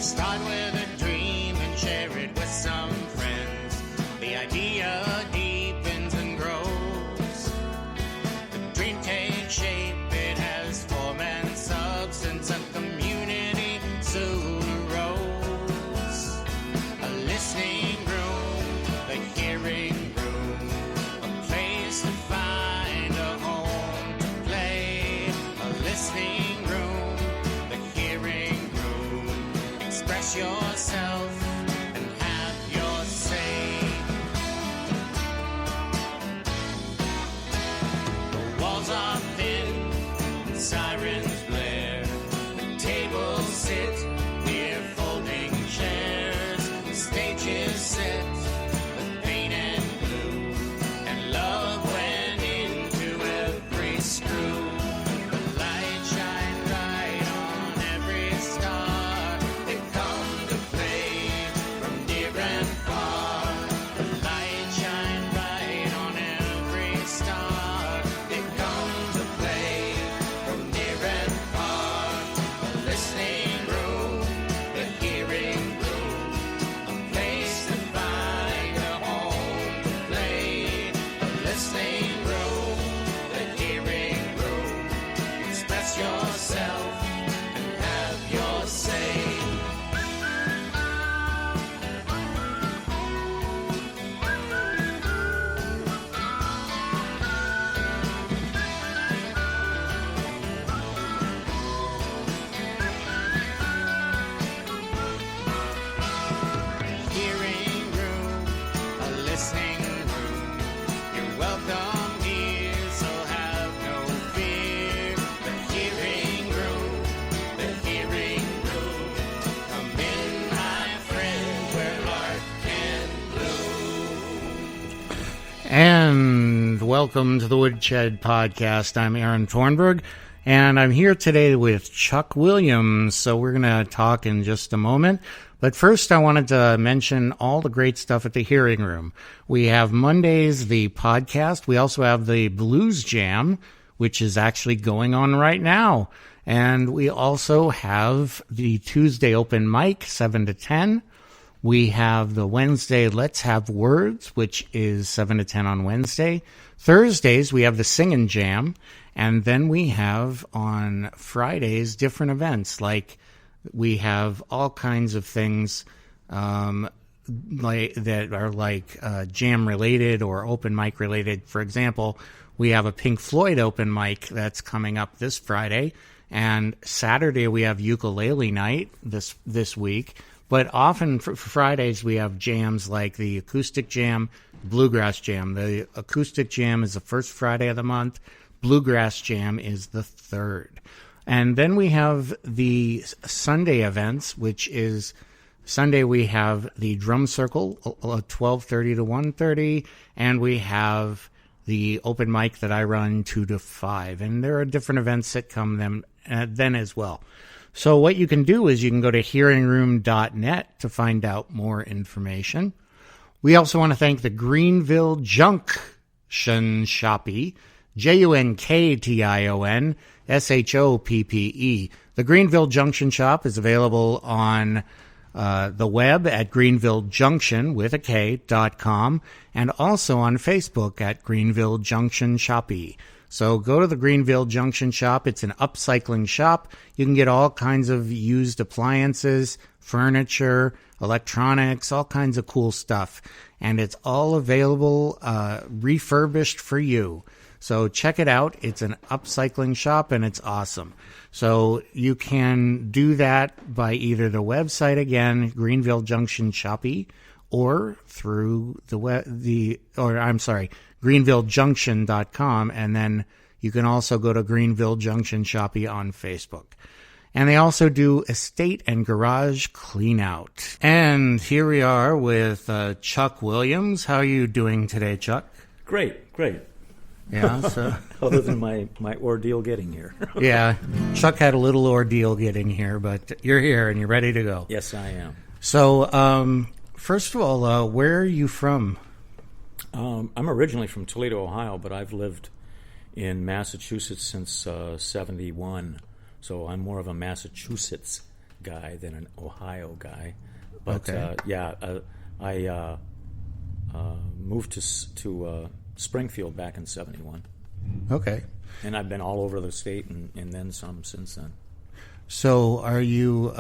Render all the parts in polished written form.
Start with a dream and share it with some friends. The idea deepens and grows. The dream takes shape, it has form and substance. A community soon arose. A listening room, a hearing room, a place to find a home to play. A listening room, the hearing room. Express yourself and have your say. The walls are thin, and sirens blare. The tables sit near folding chairs. The stage is set with paint and glue, and love went into every screw. The light shine bright on every star. They come to play from near and far. The light shine bright on every star. They come to play from near and far. A listening room, the hearing room, a place to find a home to play. A listening room, the hearing room. Express yourself and have your say. Hearing room, a listening room. You're welcome here, so have no fear. The hearing room, the hearing room. Come in, my friend, where art can bloom. And welcome to the Woodshed podcast. I'm Aaron Thornburg, and I'm here today with Chuck Williams. So we're going to talk in just a moment. But first, I wanted to mention all the great stuff at the Hearing Room. We have Mondays, the podcast. We also have the Blues Jam, which is actually going on right now. And we also have the Tuesday open mic, 7 to 10. We have the Wednesday Let's Have Words, which is 7 to 10 on Wednesday. Thursdays, we have the Singing Jam. And then we have on Fridays different events, like we have all kinds of things like that are like jam related or open mic related. For example, we have a Pink Floyd open mic that's coming up this Friday, and Saturday we have ukulele night this week. But often for Fridays we have jams like the acoustic jam, bluegrass jam. The acoustic jam is the first Friday of the month. Bluegrass jam is the third. And then we have the Sunday events, which is Sunday we have the drum circle, 12:30 to 1:30, and we have the open mic that I run 2 to 5. And there are different events that come then as well. So what you can do is you can go to hearingroom.net to find out more information. We also want to thank the Greenville Junction Shoppe, JUNKTION SHOPPE. The Greenville Junction Shop is available on the web at greenvillejunction.com and also on Facebook at Greenville Junction Shoppe. So go to the Greenville Junction Shop. It's an upcycling shop. You can get all kinds of used appliances, furniture, electronics, all kinds of cool stuff. And it's all available refurbished for you. So check it out. It's an upcycling shop, and it's awesome. So you can do that by either the website again, Greenville Junction Shoppe, or through greenvillejunction.com, and then you can also go to Greenville Junction Shoppe on Facebook. And they also do estate and garage clean out. And here we are with Chuck Williams. How are you doing today, Chuck? Great. Yeah, so other than my ordeal getting here. Yeah, Chuck had a little ordeal getting here, but you're here and you're ready to go. Yes, I am. So, first of all, where are you from? I'm originally from Toledo, Ohio, but I've lived in Massachusetts since 71. So I'm more of a Massachusetts guy than an Ohio guy. But Okay. I moved to Springfield back in '71, Okay. and I've been all over the state and then some since then. So are you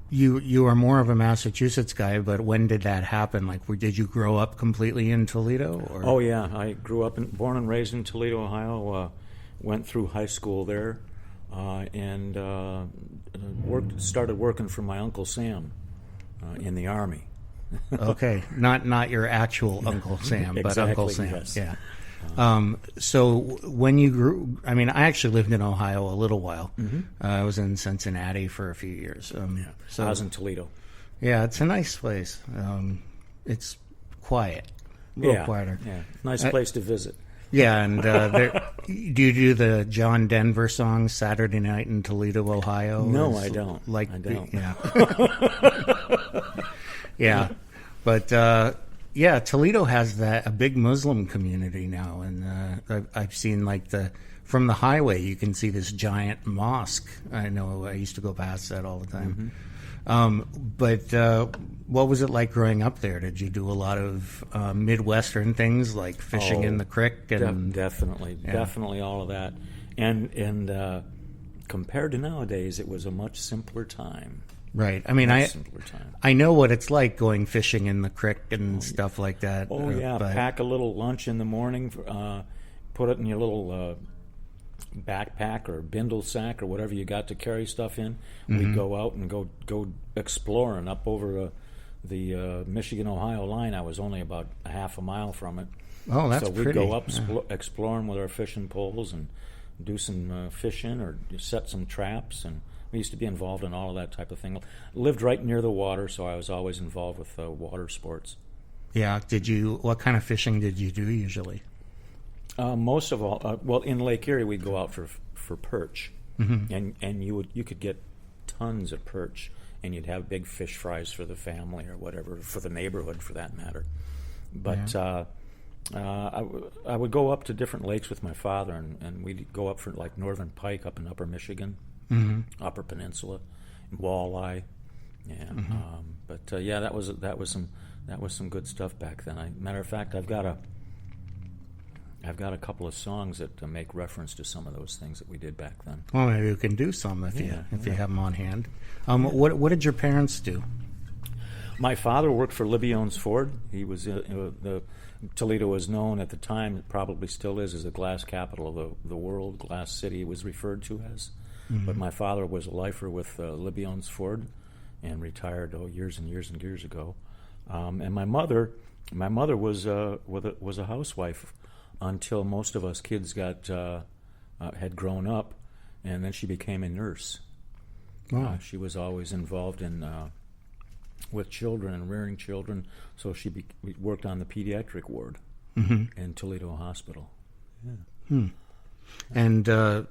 you are more of a Massachusetts guy, but when did that happen? Like, did you grow up completely in Toledo? Or? Oh yeah, I grew up born and raised in Toledo, Ohio. Went through high school there, and started working for my Uncle Sam in the Army. Okay, not your actual Uncle Sam, but Exactly, Uncle Sam. yes. Yeah. So when you grew, I mean, I actually lived in Ohio a little while. I was in Cincinnati for a few years. So I was in Toledo. yeah, it's a nice place. It's quiet, a little quieter. Yeah, nice place to visit. Yeah, and do you do the John Denver song "Saturday Night in Toledo, Ohio"? No, It's I don't. Like, I don't. Yeah, yeah, but yeah, Toledo has a big Muslim community now, and I've seen from the highway you can see this giant mosque. I know I used to go past that all the time. But what was it like growing up there? Did you do a lot of Midwestern things like fishing in the creek? And Definitely all of that. And compared to nowadays, it was a much simpler time. Right. I mean, Simpler time. I know what it's like going fishing in the creek and stuff like that. Oh yeah, but, pack a little lunch in the morning, put it in your little backpack or bindle sack or whatever you got to carry stuff in. We'd go out and go exploring up over the Michigan-Ohio line. I was only about a half a mile from it. Oh, that's so we'd pretty. go up exploring with our fishing poles and do some fishing or set some traps, and we used to be involved in all of that type of thing. Lived right near the water, so I was always involved with water sports. Yeah. What kind of fishing did you do usually? Most of all, well, in Lake Erie, we'd go out for perch, and you could get tons of perch, and you'd have big fish fries for the family or whatever, for the neighborhood, for that matter. But I would go up to different lakes with my father, and we'd go up for like northern pike up in Upper Michigan, Upper Peninsula, and walleye. Yeah, but yeah, that was some good stuff back then. Matter of fact, I've got a couple of songs that make reference to some of those things that we did back then. Well, maybe you can do some if you have them on hand. What did your parents do? My father worked for Libby-Owens Ford. He was Toledo was known at the time, it probably still is, as the glass capital of the world. Glass City was referred to as. But my father was a lifer with Libby-Owens Ford and retired years and years and years ago. And my mother was a housewife until most of us kids had grown up, and then she became a nurse. Wow. She was always involved in with children and rearing children, so she worked on the pediatric ward in Toledo Hospital. Yeah. And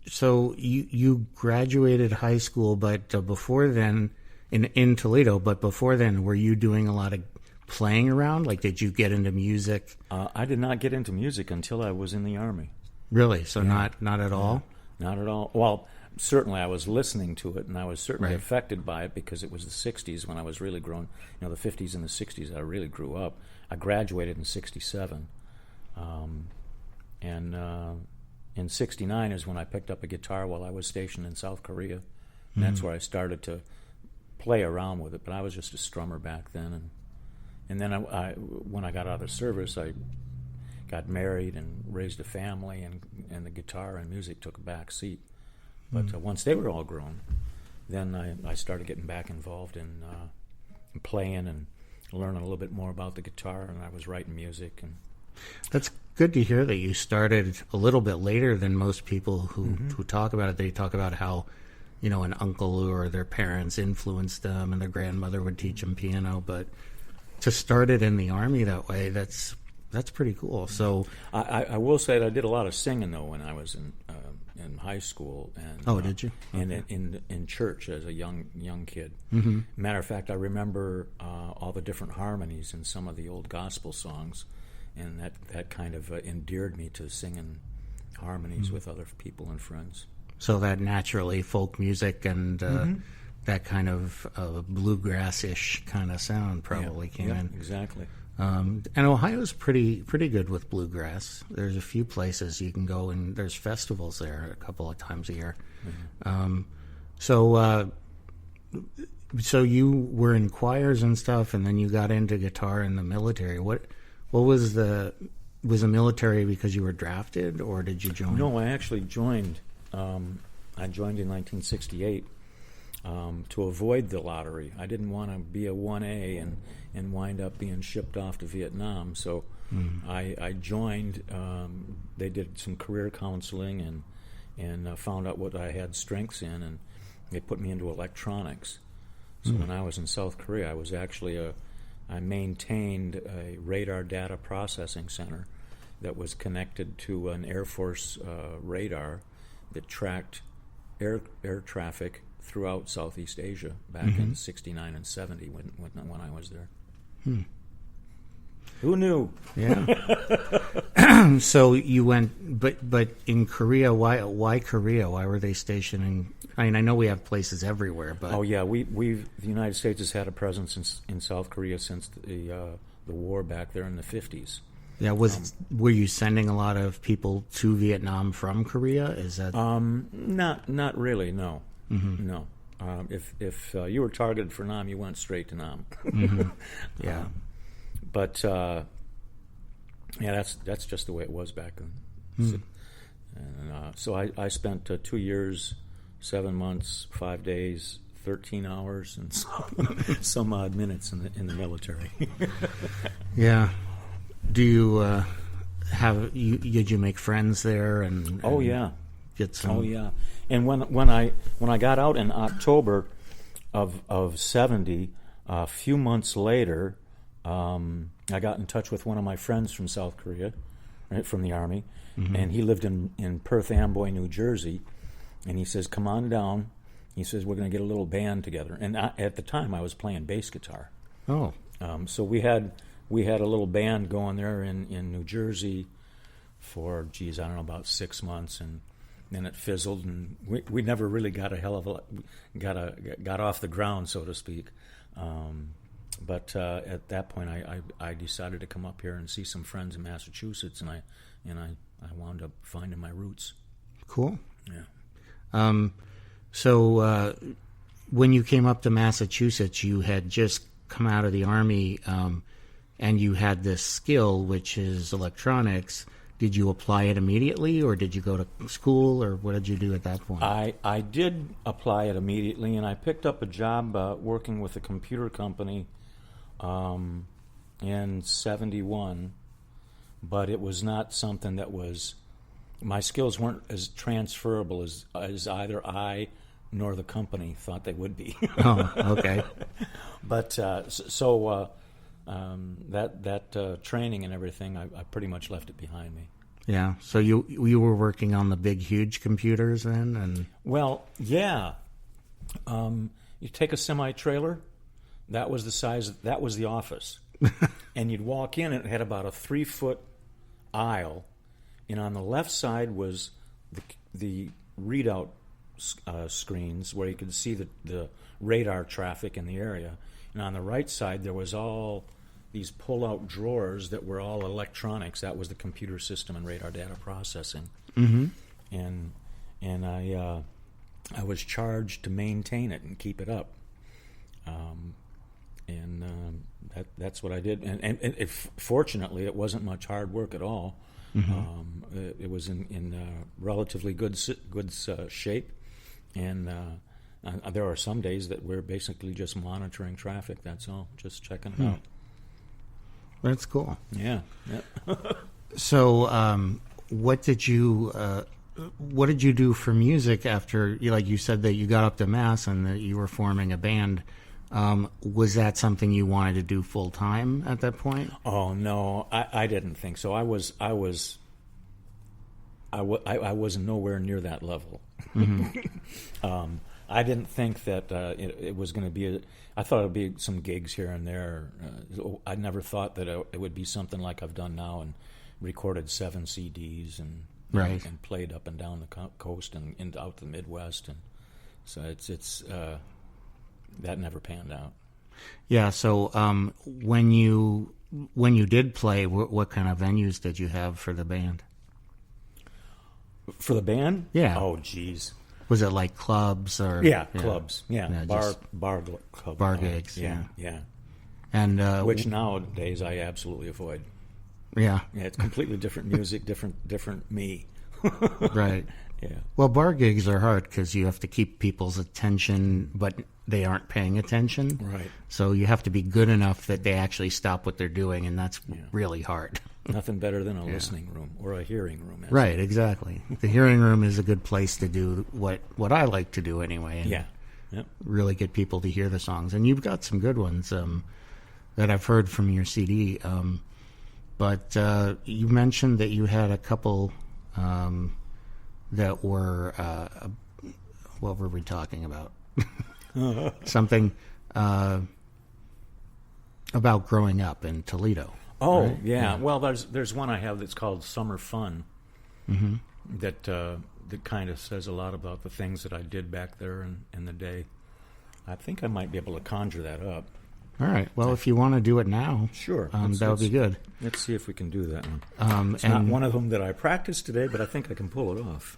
so you graduated high school, but before then, in Toledo, but before then, were you doing a lot of playing around? Like, did you get into music? I did not get into music until I was in the Army. Really? So not at all? Not at all. Well, certainly I was listening to it, and I was certainly affected by it because it was the 60s when I was really growing. The 50s and the 60s I really grew up. I graduated in 67. And in 69 is when I picked up a guitar while I was stationed in South Korea. And that's where I started to play around with it. But I was just a strummer back then. And then when I got out of the service, I got married and raised a family, and the guitar and music took a back seat. But once they were all grown, then I started getting back involved in playing and learning a little bit more about the guitar, and I was writing music. And that's good to hear that you started a little bit later than most people who talk about it. They talk about how, an uncle or their parents influenced them, and their grandmother would teach them piano. But to start it in the Army that way, that's pretty cool. So I will say that I did a lot of singing though when I was in high school. And did you? And in church as a young kid. Matter of fact, I remember all the different harmonies in some of the old gospel songs, and that kind of endeared me to singing harmonies with other people and friends. So that naturally folk music and that kind of bluegrass-ish kind of sound probably came in. Exactly. And Ohio's pretty good with bluegrass. There's a few places you can go, and there's festivals there a couple of times a year. So you were in choirs and stuff, and then you got into guitar in the military. What was the military because you were drafted, or did you join? No, I actually joined. I joined in 1968 to avoid the lottery. I didn't want to be a 1A and wind up being shipped off to Vietnam. So I joined. They did some career counseling and found out what I had strengths in, and they put me into electronics. So when I was in South Korea, I was actually I maintained a radar data processing center that was connected to an Air Force radar that tracked air traffic throughout Southeast Asia back in '69 and '70 when I was there. Who knew? Yeah. So you went, but in Korea, why Korea? Why were they stationing? I mean, I know we have places everywhere, but the United States has had a presence in South Korea since the war back there in the '50s. Yeah, were you sending a lot of people to Vietnam from Korea? Is that not really? No, no. If you were targeted for Nam, you went straight to Nam. Yeah, but that's just the way it was back then. So I spent 2 years, 7 months, 5 days, 13 hours, and some odd minutes in the military. Yeah. Do you did you make friends there and get some? Oh yeah. And when I got out in October of '70, a few months later, I got in touch with one of my friends from South Korea, right, from the Army, and he lived in Perth Amboy, New Jersey, and he says, "Come on down." He says, "We're going to get a little band together." And at the time, I was playing bass guitar. Oh. So we had a little band going there in New Jersey for, I don't know, about 6 months, and then it fizzled, and we never really got got off the ground, so to speak. But at that point, I decided to come up here and see some friends in Massachusetts, and I wound up finding my roots. Cool. Yeah. So when you came up to Massachusetts, you had just come out of the Army. And you had this skill, which is electronics. Did you apply it immediately, or did you go to school, or what did you do at that point? I did apply it immediately, and I picked up a job working with a computer company in '71, but it was not something that was... My skills weren't as transferable as either I nor the company thought they would be. Oh, okay. But that training and everything, I pretty much left it behind me. Yeah. So you were working on the big, huge computers then, and well, yeah. You take a semi-trailer, that was the size. That was the office, and you'd walk in, and it had about a 3-foot aisle, and on the left side was the readout screens where you could see the radar traffic in the area. And on the right side, there was all these pull-out drawers that were all electronics. That was the computer system and radar data processing. And I was charged to maintain it and keep it up. That's what I did. And fortunately, it wasn't much hard work at all. It was in relatively good shape, and there are some days that we're basically just monitoring traffic. That's all, just checking it out. That's cool. Yeah. So, what did you do for music after? Like you said that you got up to Mass and that you were forming a band. Was that something you wanted to do full time at that point? Oh no, I didn't think so. I was nowhere near that level. I didn't think that it was going to be. I thought it would be some gigs here and there. I never thought that it would be something like I've done now and recorded 7 CDs and Right. and played up and down the coast and out to the Midwest, and so it's that never panned out. Yeah. So when you did play, what kind of venues did you have for the band? For the band? Yeah. Oh, geez. Was it like clubs or? Yeah, clubs. Yeah, just bar club. bar gigs. Yeah. And Which nowadays I absolutely avoid. Yeah. Yeah, it's completely different music, different me. Right. Yeah. Well, bar gigs are hard because you have to keep people's attention, but they aren't paying attention. Right. So you have to be good enough that they actually stop what they're doing, and that's really hard. Nothing better than a listening room or a hearing room. Right, exactly. The hearing room is a good place to do what I like to do anyway. And Yeah. Yep. really get people to hear the songs. And you've got some good ones that I've heard from your CD. But you mentioned that you had a couple that were, what were we talking about? Something about growing up in Toledo. Oh, right? yeah. Well, there's one I have that's called Summer Fun that kind of says a lot about the things that I did back there in the day. I think I might be able to conjure that up. All right. Well, if you want to do it now, Sure. that would be good. Let's see if we can do that one. It's not one of them that I practiced today, but I think I can pull it off.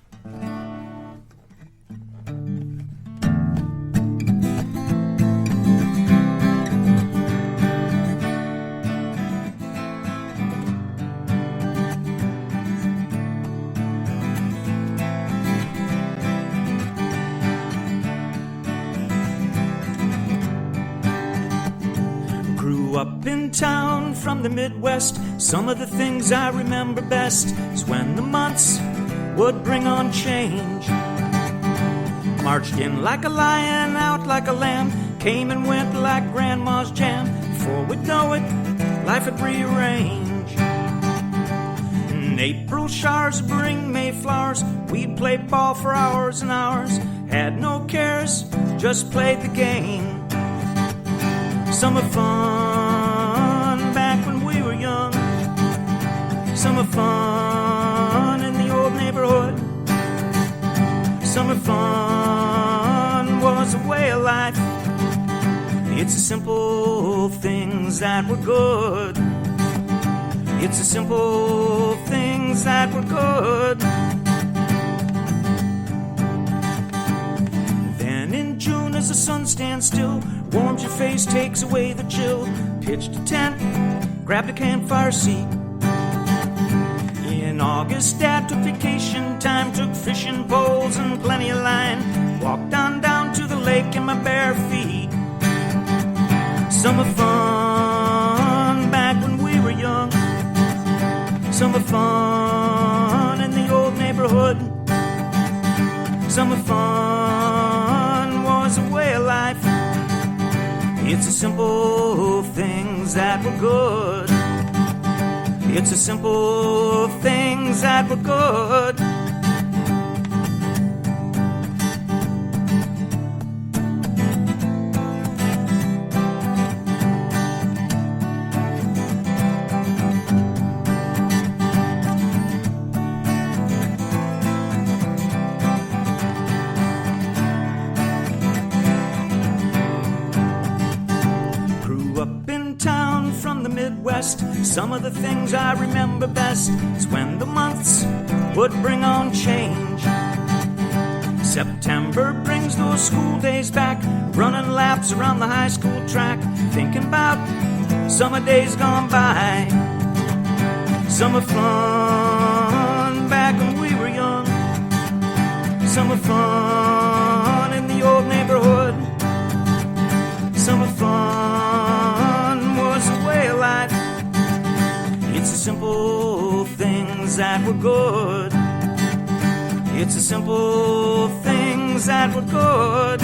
Up in town from the Midwest, some of the things I remember best is when the months would bring on change. Marched in like a lion, out like a lamb, came and went like grandma's jam. Before we'd know it, life would rearrange. In April showers would bring Mayflowers, we'd play ball for hours and hours. Had no cares, just played the game. Summer fun back when we were young. Summer fun in the old neighborhood. Summer fun was a way of life. It's the simple things that were good. It's the simple things that were good. Then in June as the sun stands still, warms your face, takes away the chill. Pitched a tent, grabbed a campfire seat. In August, Dad took vacation time, took fishing poles and plenty of line. Walked on down to the lake in my bare feet. Summer fun back when we were young. Summer fun in the old neighborhood. Summer fun was a way of life. It's the simple things that were good. It's the simple things that were good. Some of the things I remember best is when the months would bring on change. September brings those school days back, running laps around the high school track, thinking about summer days gone by. Summer fun back when we were young. Summer fun in the old neighborhood. Summer fun was a way of life. It's the simple things that were good. It's the simple things that were good.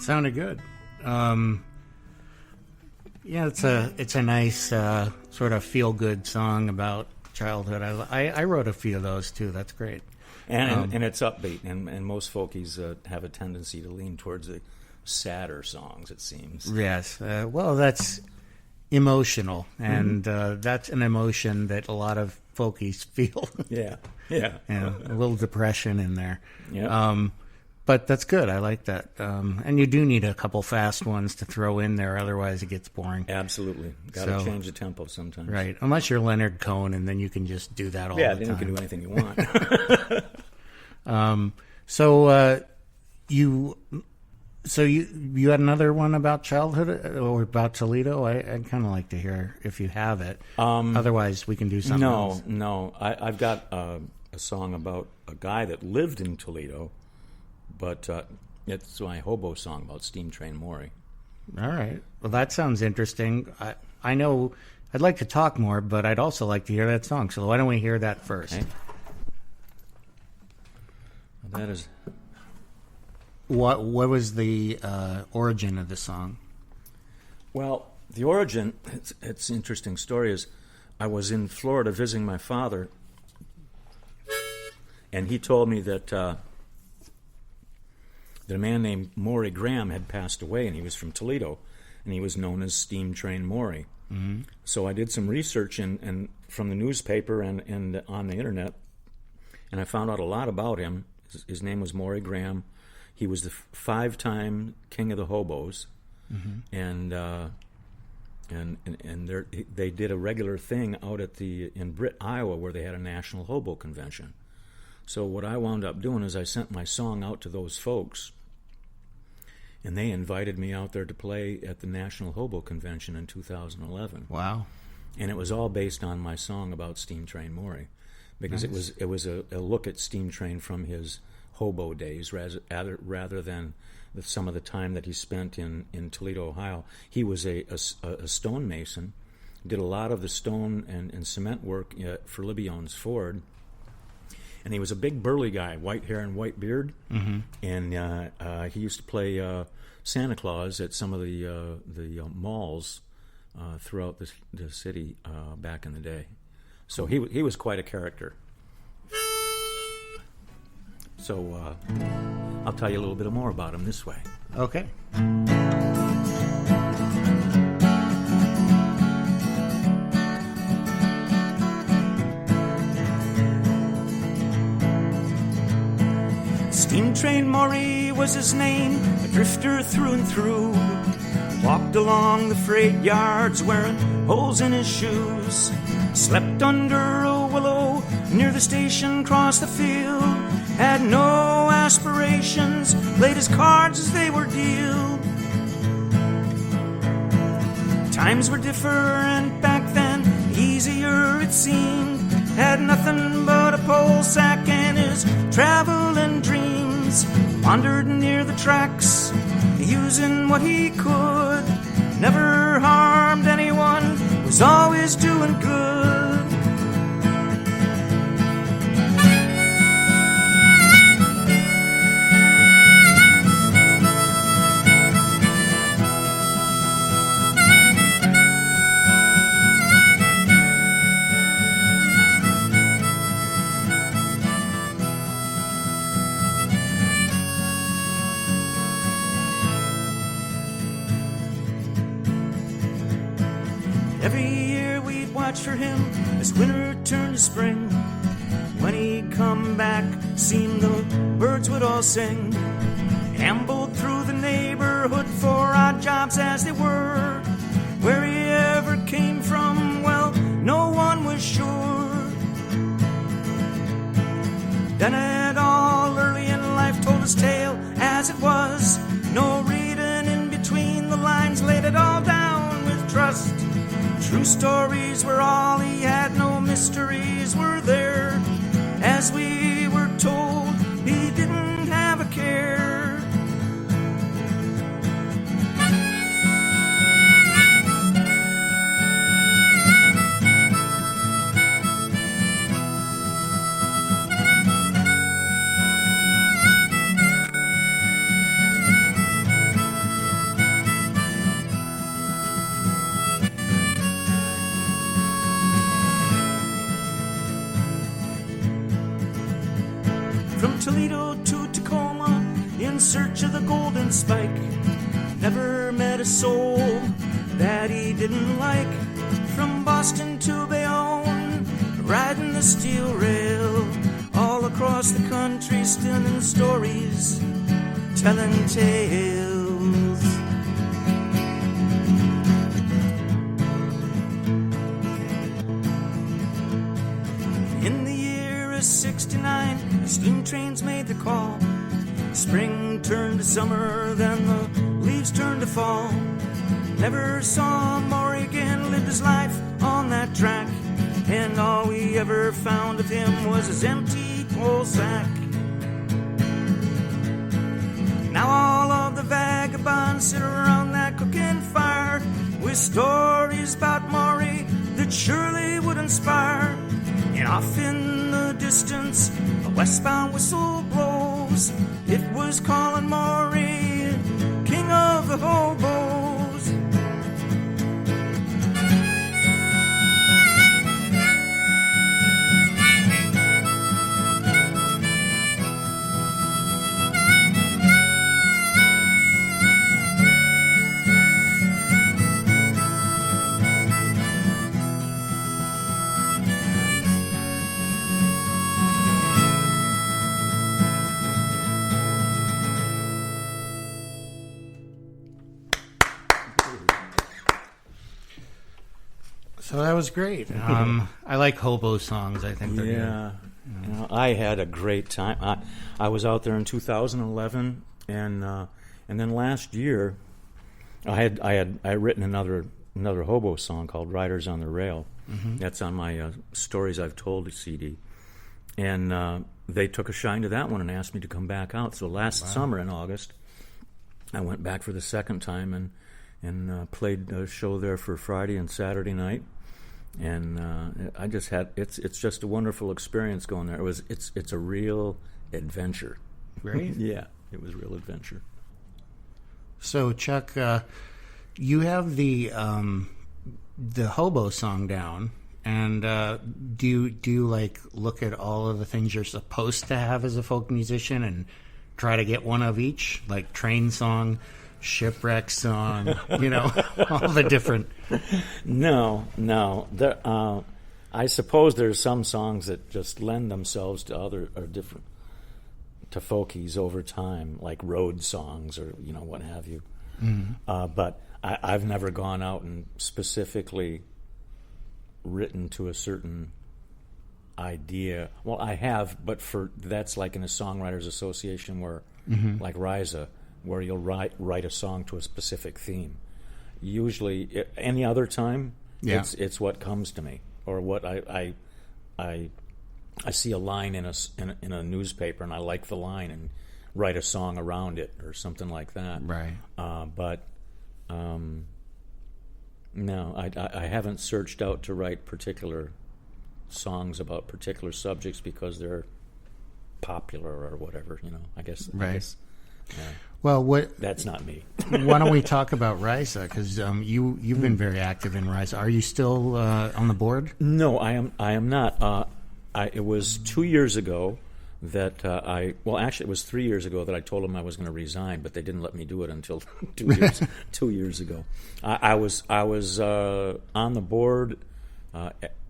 Sounded good. Yeah, it's a nice sort of feel good song about childhood. I wrote a few of those too. That's great. And it's upbeat, and most folkies have a tendency to lean towards the sadder songs, it seems. Yes. Well, that's emotional, and that's an emotion that a lot of folkies feel. Yeah. A little depression in there. Yeah. But that's good. I like that. And you do need a couple fast ones to throw in there, otherwise it gets boring. Absolutely. Got to change the tempo sometimes. Right. Unless you're Leonard Cohen, and then you can just do that all the time. Yeah, then you can do anything you want. So you had another one about childhood or about Toledo? I'd kind of like to hear if you have it. Otherwise, we can do something else. No. I've got a song about a guy that lived in Toledo, but it's my hobo song about Steam Train Maury. All right. Well, that sounds interesting. I know I'd like to talk more, but I'd also like to hear that song. So why don't we hear that first? Okay. That is... What was the origin of the song? Well, the origin, it's an interesting story, is I was in Florida visiting my father, and he told me that a man named Maury Graham had passed away, and he was from Toledo, and he was known as Steam Train Maury. Mm-hmm. So I did some research and from the newspaper and on the internet, and I found out a lot about him. His name was Maury Graham. He was the 5-time king of the hobos, and they did a regular thing out in Britt, Iowa, where they had a national hobo convention. So what I wound up doing is I sent my song out to those folks, and they invited me out there to play at the National Hobo Convention in 2011. Wow! And it was all based on my song about Steam Train Maury, because nice. it was a look at Steam Train from his hobo days rather than some of the time that he spent in Toledo, Ohio. He was a stonemason, did a lot of the stone and cement work for Libion's Ford, and he was a big burly guy, white hair and white beard, and he used to play Santa Claus at some of the malls throughout the city back in the day. So he was quite a character. So I'll tell you a little bit more about him this way. Okay. Steam Train Maury was his name, a drifter through and through. Walked along the freight yards wearing holes in his shoes. Slept under a willow near the station across the field. Had no aspirations, played his cards as they were dealt. Times were different back then, easier it seemed. Had nothing but a pole sack and his traveling dreams. Wandered near the tracks, using what he could. Never harmed anyone, was always doing good. Every year we'd watch for him as winter turned to spring. When he'd come back, seemed the birds would all sing. Ambled through the neighborhood for odd jobs as they were. Where he ever came from, well, no one was sure. Done it all early in life, told his tale as it was. No reading in between the lines, laid it all down with trust. True stories were all he had, no mysteries were there. As we were told, he didn't have a care. search of the golden spike. Never met a soul that he didn't like. From Boston to Bayonne, riding the steel rail, all across the country, stealing stories, telling tales. In the year of 69, the steam trains made the call. Spring turned to summer, then the leaves turned to fall. Never saw Maury again, lived his life on that track, and all we ever found of him was his empty coal sack. Now all of the vagabonds sit around that cooking fire with stories about Maury that surely would inspire. And off in the distance, a westbound whistle blows. It was calling Maury, king of the hobos. So that was great. I like hobo songs. I think they're Yeah. You know, I had a great time. I was out there in 2011, and then last year, I had written another hobo song called "Riders on the Rail." Mm-hmm. That's on my Stories I've Told CD, and they took a shine to that one and asked me to come back out. So last summer in August, I went back for the second time and played a show there for Friday and Saturday night. And I just had it's just a wonderful experience going there. It's a real adventure. Right? Yeah, it was a real adventure. So Chuck, you have the hobo song down, and do you like look at all of the things you're supposed to have as a folk musician and try to get one of each, like train song, shipwreck song, all the different. No. I suppose there's some songs that just lend themselves to other or different to folkies over time, like road songs or what have you. Mm-hmm. But I've never gone out and specifically written to a certain idea. Well, I have, but that's like in a songwriters association where, like RISA, where you'll write a song to a specific theme. Usually, any other time, it's what comes to me, or what I see a line in a newspaper and I like the line and write a song around it or something like that. Right. But no, I haven't searched out to write particular songs about particular subjects because they're popular or whatever. I guess. Right. I guess, yeah. Well, that's not me. Why don't we talk about RISA? Because you've been very active in RISA. Are you still on the board? No, I am not. It was 2 years ago that actually it was 3 years ago that I told them I was going to resign, but they didn't let me do it until 2 years ago. I was on the board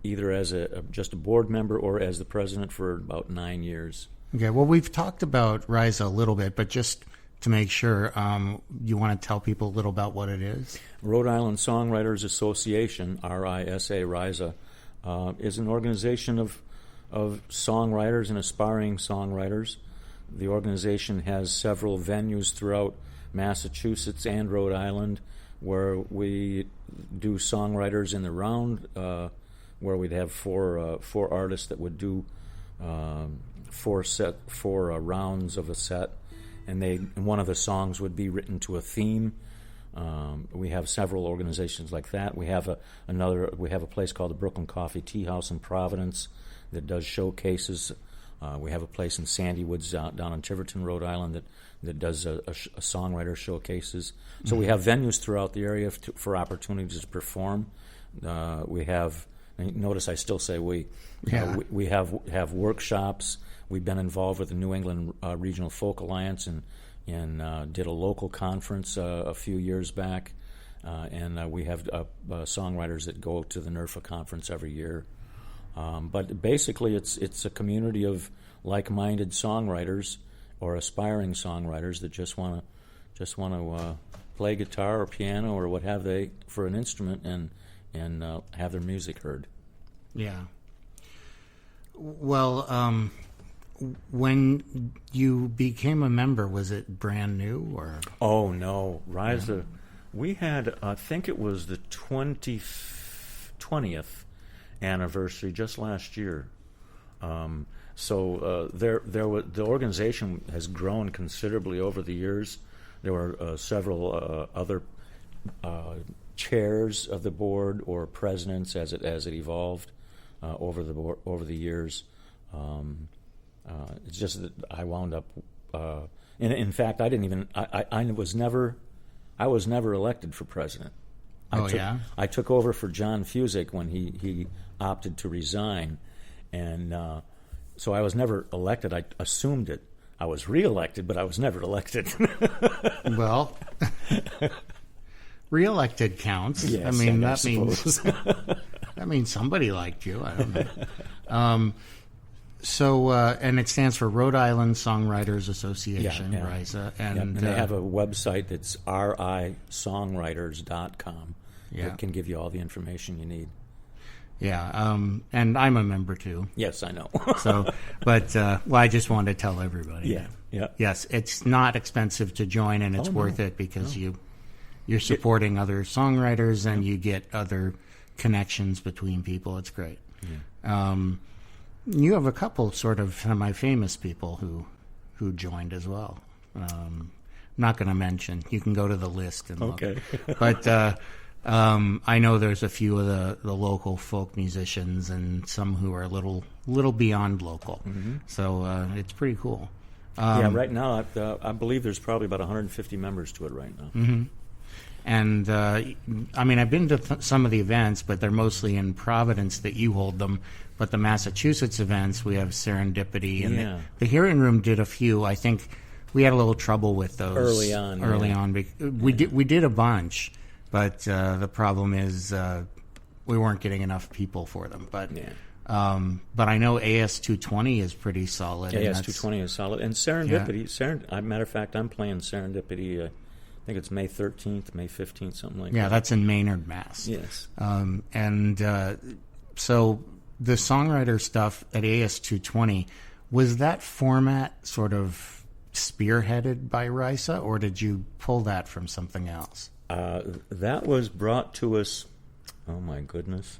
either as just a board member or as the president for about 9 years. Okay. Well, we've talked about RISA a little bit, but just to make sure, you want to tell people a little about what it is? Rhode Island Songwriters Association, RISA, is an organization of songwriters and aspiring songwriters. The organization has several venues throughout Massachusetts and Rhode Island where we do songwriters in the round, where we'd have four artists that would do four rounds of a set. And one of the songs would be written to a theme. We have several organizations like that. We have a place called the Brooklyn Coffee Tea House in Providence that does showcases. We have a place in Sandy Woods down in Tiverton, Rhode Island that does a songwriter showcases. So we have venues throughout the area for opportunities to perform. We have. Notice I still say we. Yeah. We have workshops. We've been involved with the New England Regional Folk Alliance and did a local conference a few years back. And we have songwriters that go to the NERFA conference every year. But basically, it's a community of like-minded songwriters or aspiring songwriters that just want to play guitar or piano or what have they for an instrument and have their music heard. Yeah. Well, when you became a member, was it brand new or? Oh no, Risa. We had, I think it was the 20th anniversary just last year. So the organization has grown considerably over the years. There were several other chairs of the board or presidents as it evolved over the years. It's just that I wound up. In fact, I didn't even. I was never elected for president. I took over for John Fusick when he opted to resign, and so I was never elected. I assumed it. I was reelected, but I was never elected. Well, reelected counts. Yes, I mean, I that means that means somebody liked you. I don't know. So, and it stands for Rhode Island Songwriters Association, RISA. And they have a website that's risongwriters.com that can give you all the information you need. Yeah, and I'm a member too. Yes, I know. So, but I just wanted to tell everybody. Yeah. Yes, it's not expensive to join, and it's worth it because you're supporting other songwriters and you get other connections between people. It's great. Yeah. You have a couple sort of semi-famous people who joined as well. Not going to mention. You can go to the list and look. But I know there's a few of the local folk musicians and some who are a little beyond local. Mm-hmm. So it's pretty cool. Right now I believe there's probably about 150 members to it right now. Mm-hmm. And I mean, I've been to some of the events, but they're mostly in Providence that you hold them. But the Massachusetts events, we have Serendipity, and the Hearing Room did a few. I think we had a little trouble with those early on. We did a bunch, but the problem is we weren't getting enough people for them. But I know AS220 is pretty solid. AS220 is solid, and Serendipity. Matter of fact, I'm playing Serendipity. I think it's May 13th, May 15th, something like that. Yeah, that's in Maynard, Mass. Yes. So the songwriter stuff at AS220, was that format sort of spearheaded by RISA, or did you pull that from something else? That was brought to us, oh my goodness.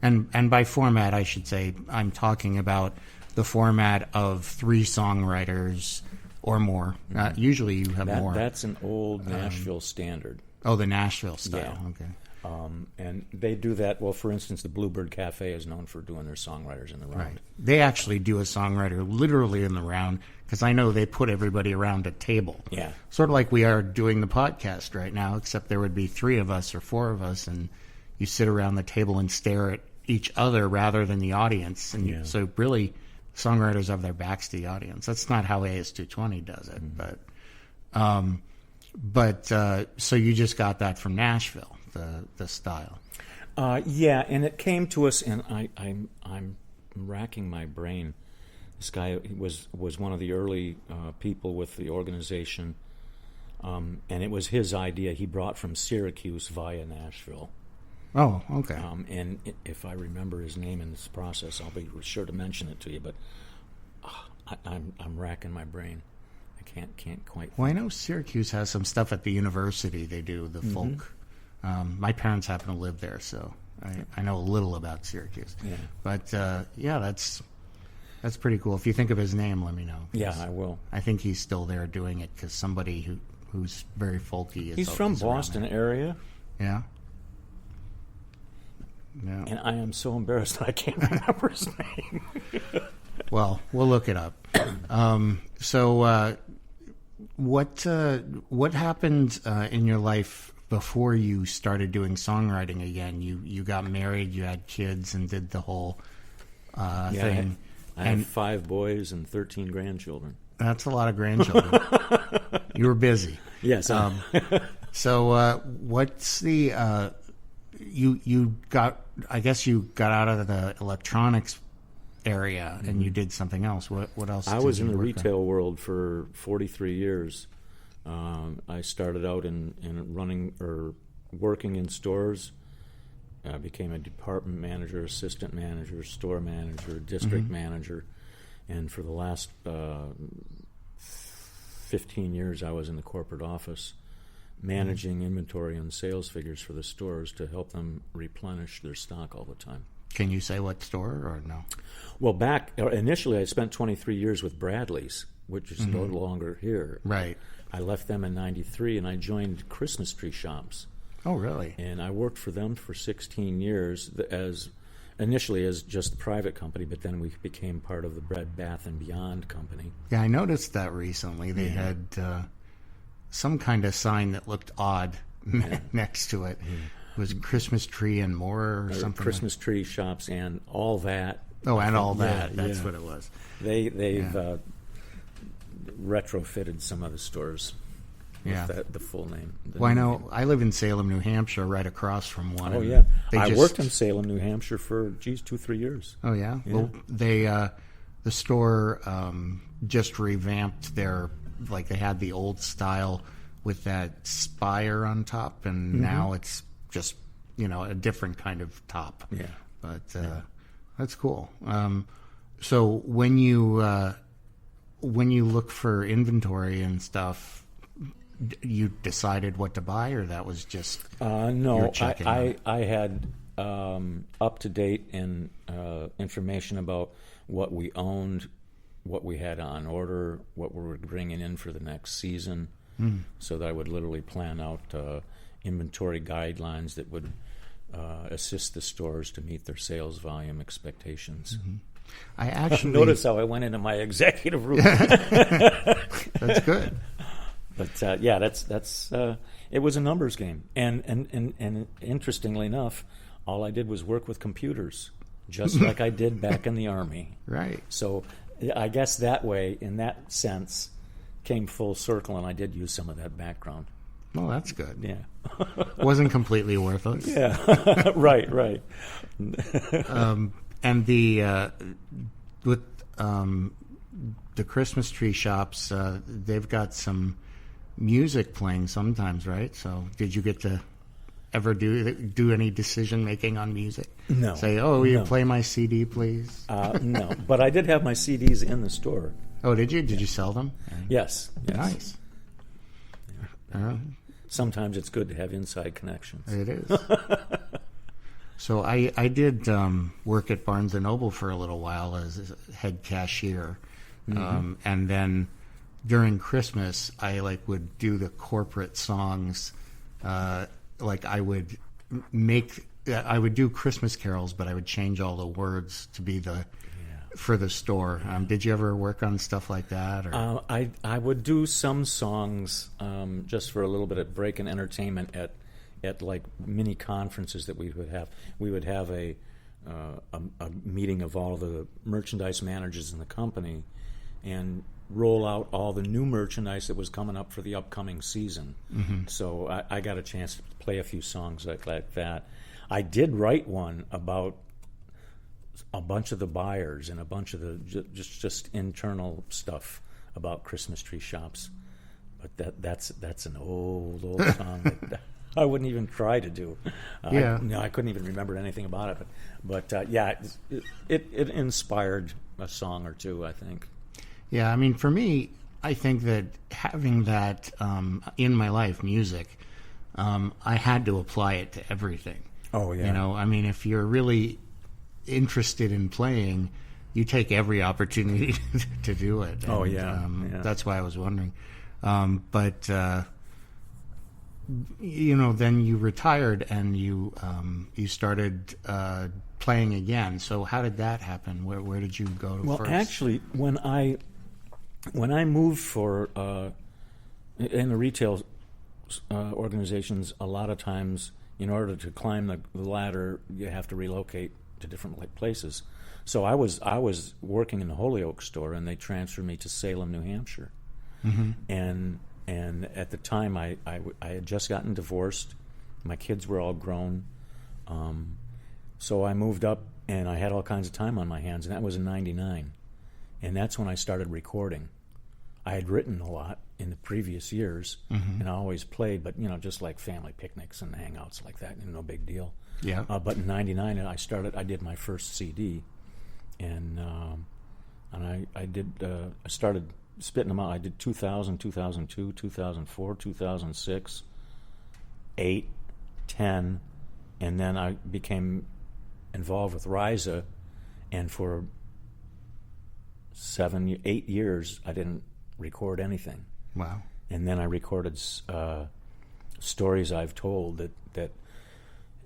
And by format, I should say, I'm talking about the format of 3 songwriters or more. Usually you have more. That's an old Nashville standard. Oh, the Nashville style. Yeah. Okay. And they do that. Well, for instance, the Bluebird Cafe is known for doing their songwriters in the round. Right. They actually do a songwriter literally in the round, because I know they put everybody around a table. Yeah. Sort of like we are doing the podcast right now, except there would be 3 of us or 4 of us, and you sit around the table and stare at each other rather than the audience. And so really, songwriters have their backs to the audience. That's not how AS220 does it. Mm-hmm. But so you just got that from Nashville, the style. And it came to us, and I'm racking my brain. This guy was one of the early people with the organization, and it was his idea. He brought from Syracuse via Nashville. Oh, okay. And if I remember his name in this process, I'll be sure to mention it to you. But I'm racking my brain. I can't quite. Well, I know Syracuse has some stuff at the university. They do the folk. My parents happen to live there, so I know a little about Syracuse. Yeah. But that's pretty cool. If you think of his name, let me know. Yeah, I will. I think he's still there doing it because somebody who's very folky. He's from Boston area. Yeah. Yeah. And I am so embarrassed that I can't remember his name. Well, we'll look it up. So, what happened in your life before you started doing songwriting again? You got married, you had kids, and did the whole thing. I have 5 boys and 13 grandchildren. That's a lot of grandchildren. You were busy. Yes. So what's the you got? I guess you got out of the electronics area and you did something else. What else? I did was you in the work retail world for 43 years. I started out in running or working in stores. I became a department manager, assistant manager, store manager, district manager, and for the last 15 years I was in the corporate office managing inventory and sales figures for the stores to help them replenish their stock all the time. Can you say what store or no? Well, initially I spent 23 years with Bradley's, which is no longer here. Right. I left them in 93 and I joined Christmas tree shops. Oh, really? And I worked for them for 16 years initially as just a private company, but then we became part of the Bread, Bath & Beyond company. Yeah, I noticed that recently. They had some kind of sign that looked odd next to it. It was Christmas tree and more or something. Christmas tree shops and all that. Oh, and all that. Yeah, That's yeah. what it was. They've retrofitted some of the stores. Yeah. The full name. Well, I know I live in Salem, New Hampshire, right across from one. Oh, and yeah. they I just worked in Salem, New Hampshire for, 2-3 years. Oh, yeah? Yeah. Well, they, the store just revamped their, like they had the old style with that spire on top, and now it's just, a different kind of top. Yeah. But that's cool. So when you look for inventory and stuff, you decided what to buy, or that was just No, checking I had up to date and information about what we owned, what we had on order, what we were bringing in for the next season, so that I would literally plan out inventory guidelines that would assist the stores to meet their sales volume expectations. I actually Notice how I went into my executive room. That's good. But that's it was a numbers game, and interestingly enough, all I did was work with computers, just like I did back in the Army. Right. So I guess that way, in that sense, came full circle, and I did use some of that background. Well, that's good. Yeah. Wasn't completely worthless. Yeah. Right. And the with the Christmas tree shops, they've got some music playing sometimes, right? So did you get to ever do any decision making on music? No. Say, will you No. play my CD, please? No, but I did have my CDs in the store. Oh, did you? Did you sell them? Yes. Nice. Sometimes it's good to have inside connections. It is. So I did work at Barnes & Noble for a little while as a head cashier. And then during Christmas, I would do the corporate songs. I would do Christmas carols, but I would change all the words to be for the store. Did you ever work on stuff like that? Or? I would do some songs just for a little bit of break and entertainment at mini conferences that we would have. We would have a meeting of all the merchandise managers in the company and roll out all the new merchandise that was coming up for the upcoming season. So I got a chance to play a few songs like that. I did write one about a bunch of the buyers and a bunch of the just internal stuff about Christmas tree shops, but that's an old song that I wouldn't even try to do. I couldn't even remember anything about it. But it inspired a song or two, I think. Yeah, I mean, for me, I think that having that in my life, music, I had to apply it to everything. Oh, yeah. I mean, if you're really interested in playing, you take every opportunity to do it. Oh, And, yeah. That's why I was wondering. But then you retired and you started playing again. So how did that happen? Where did you go to first? Well, actually, when I moved in the retail organizations, a lot of times in order to climb the ladder, you have to relocate to different places. So I was working in the Holyoke store, and they transferred me to Salem, New Hampshire. And at the time, I had just gotten divorced. My kids were all grown. So I moved up, and I had all kinds of time on my hands, and that was in '99. And that's when I started recording. I had written a lot in the previous years, and I always played, but, just like family picnics and hangouts like that, no big deal. Yeah. But in '99, I did my first CD, and I started spitting them out. I did 2000, 2002, 2004, 2006, 8, 10, and then I became involved with Ryza, and for 7, 8 years, I didn't record anything. Wow. And then I recorded stories I've told that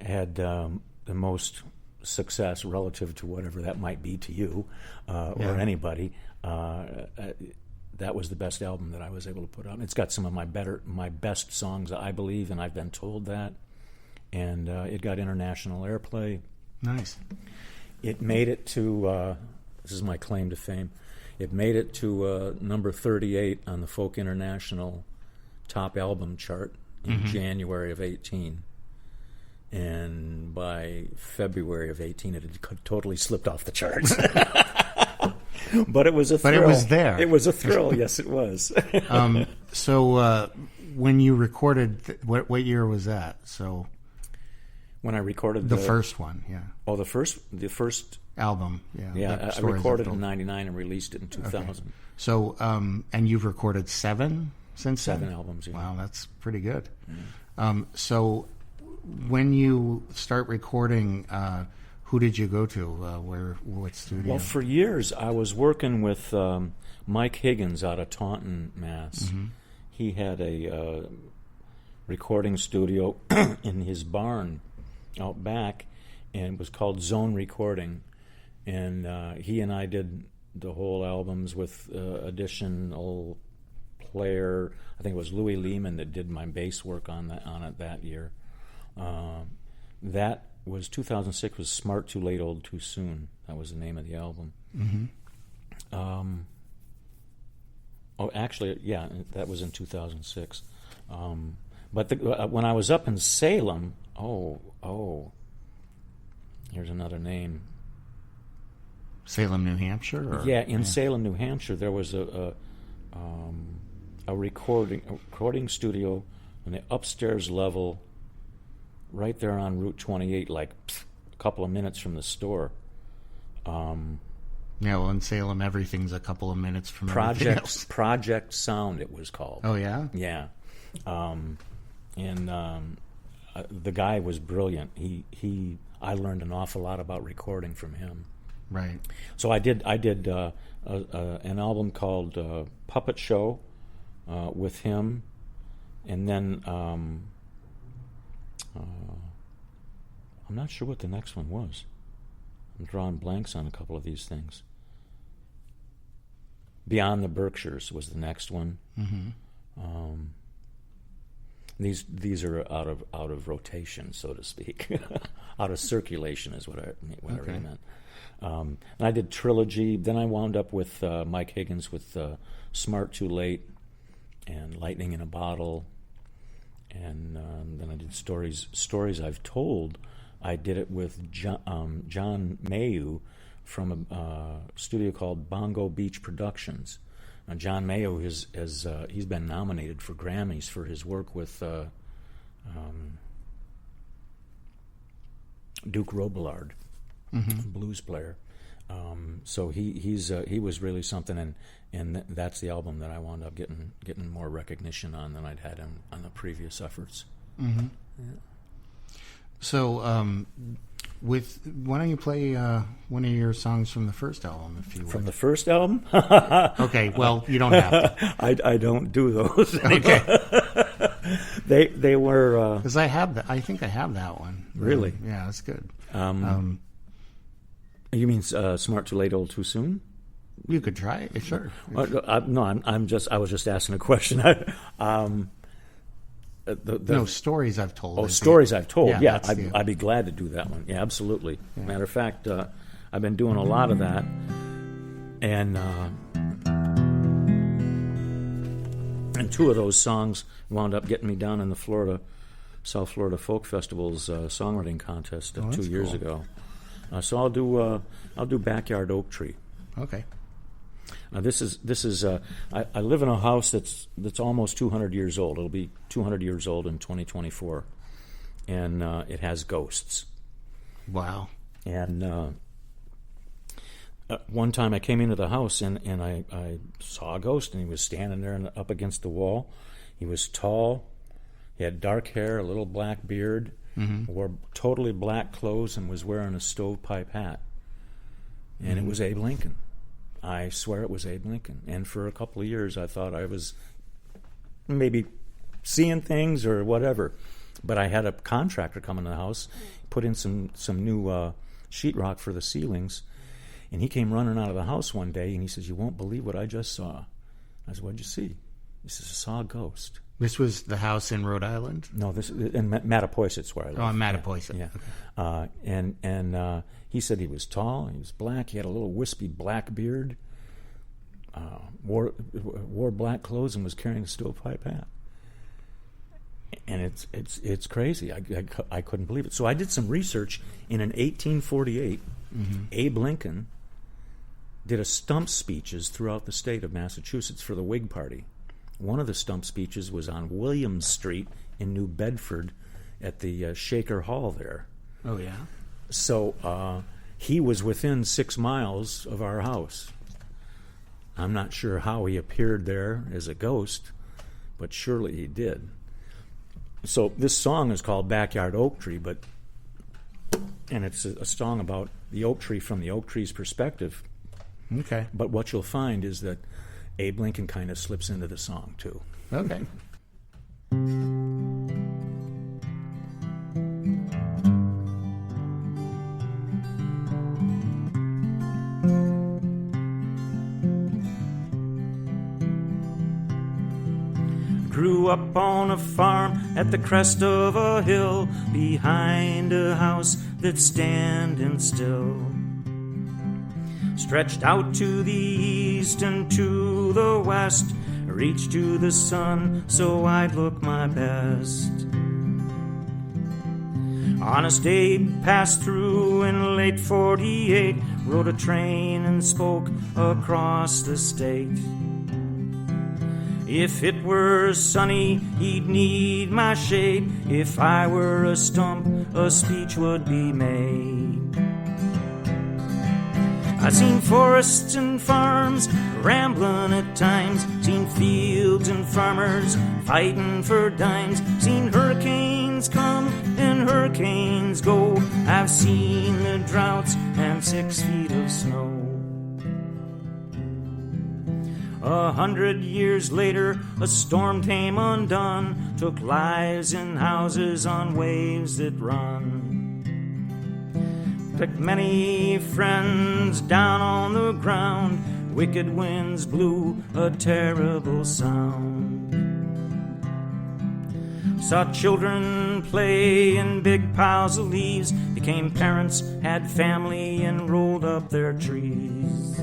had the most success relative to whatever that might be to you or anybody. That was the best album that I was able to put out. And it's got some of my best songs, I believe, and I've been told that. And it got international airplay. Nice. It made it to, this is my claim to fame, it made it to number 38 on the Folk International Top Album chart in January of 18. And by February of 18, it had totally slipped off the charts. But it was a thrill. But it was there. It was a thrill, yes, it was. So when you recorded, what year was that? So when I recorded the first one, yeah. Oh, the first album, yeah. Yeah, I recorded it in '99 and released it in 2000. Okay. So, and you've recorded 7 since then? 7 albums, yeah. Wow, that's pretty good. So when you start recording, who did you go to? What studio? Well, for years I was working with Mike Higgins out of Taunton, Mass. He had a recording studio in his barn out back, and it was called Zone Recording. And he and I did the whole albums with additional player. I think it was Louis Lehman that did my bass work on it that year. That was 2006. Was Smart Too Late, Old Too Soon. That was the name of the album. Actually, yeah, that was in 2006. But when I was up in Salem, here's another name. Salem, New Hampshire? Yeah, in Salem, New Hampshire, there was a recording studio on the upstairs level, right there on Route 28, like a couple of minutes from the store. Yeah, well, in Salem, everything's a couple of minutes from everything else. Project Sound, it was called. Oh, yeah? Yeah. The guy was brilliant. I learned an awful lot about recording from him. Right. So I did an album called Puppet Show with him, and then I'm not sure what the next one was. I'm drawing blanks on a couple of these things. Beyond the Berkshires was the next one. These are out of rotation, so to speak, out of circulation is what I really meant. And I did Trilogy. Then I wound up with Mike Higgins with Smart Too Late and Lightning in a Bottle. And then I did Stories I've Told. I did it with John Mayu from a studio called Bongo Beach Productions. Now, John Mayu he's been nominated for Grammys for his work with Duke Robillard, blues player. So he was really something, and that's the album that I wound up getting more recognition on than I'd had on the previous efforts. Yeah. So, why don't you play one of your songs from the first album, if you would? From the first album? Okay, well, you don't have to. I don't do those. Okay. They were... Because I think I have that one. Really? Yeah, that's good. You mean Smart Too Late, Old Too Soon? You could try it, sure. No, I was just asking a question. No, stories I've told. Oh, stories I've told. Yeah, that's the- I'd be glad to do that one. Yeah, absolutely. Matter of fact, I've been doing a lot of that, and two of those songs wound up getting me down in the South Florida Folk Festival's songwriting contest 2 years ago. So I'll do Backyard Oak Tree. Okay. This is I live in a house that's almost 200 years old. It'll be 200 years old in 2024, and it has ghosts. Wow. And one time I came into the house and I saw a ghost, and he was standing there up against the wall. He was tall. He had dark hair, a little black beard, wore totally black clothes, and was wearing a stovepipe hat. And it was Abe Lincoln. I swear it was Abe Lincoln. And for a couple of years, I thought I was maybe seeing things or whatever. But I had a contractor come into the house, put in some new sheetrock for the ceilings, and he came running out of the house one day, and he says, "You won't believe what I just saw." I said, "What'd you see?" He says, "I saw a ghost." This was the house in Rhode Island? No, this in Mattapoisett, where I live. Oh, in Mattapoisett. Yeah. Okay. And he said he was tall, he was black, he had a little wispy black beard, wore black clothes, and was carrying a stovepipe hat. And it's crazy. I couldn't believe it. So I did some research. In 1848, Abe Lincoln did a stump speeches throughout the state of Massachusetts for the Whig Party. One of the stump speeches was on Williams Street in New Bedford at the Shaker Hall there. Oh, yeah? So he was within 6 miles of our house. I'm not sure how he appeared there as a ghost, but surely he did. So this song is called Backyard Oak Tree, and it's a song about the oak tree from the oak tree's perspective. Okay. But what you'll find is that Abe Lincoln kind of slips into the song, too. Okay. Grew up on a farm at the crest of a hill, behind a house that's standing still. Stretched out to the east and to the west, reached to the sun so I'd look my best. Honest Abe passed through in late 48, rode a train and spoke across the state. If it were sunny, he'd need my shade. If I were a stump, a speech would be made. I've seen forests and farms rambling at times, seen fields and farmers fighting for dimes, seen hurricanes come and hurricanes go. I've seen the droughts and 6 feet of snow. 100 years later, a storm came undone, took lives in houses on waves that run. Took many friends down on the ground, wicked winds blew a terrible sound. Saw children play in big piles of leaves, became parents, had family, and rolled up their trees.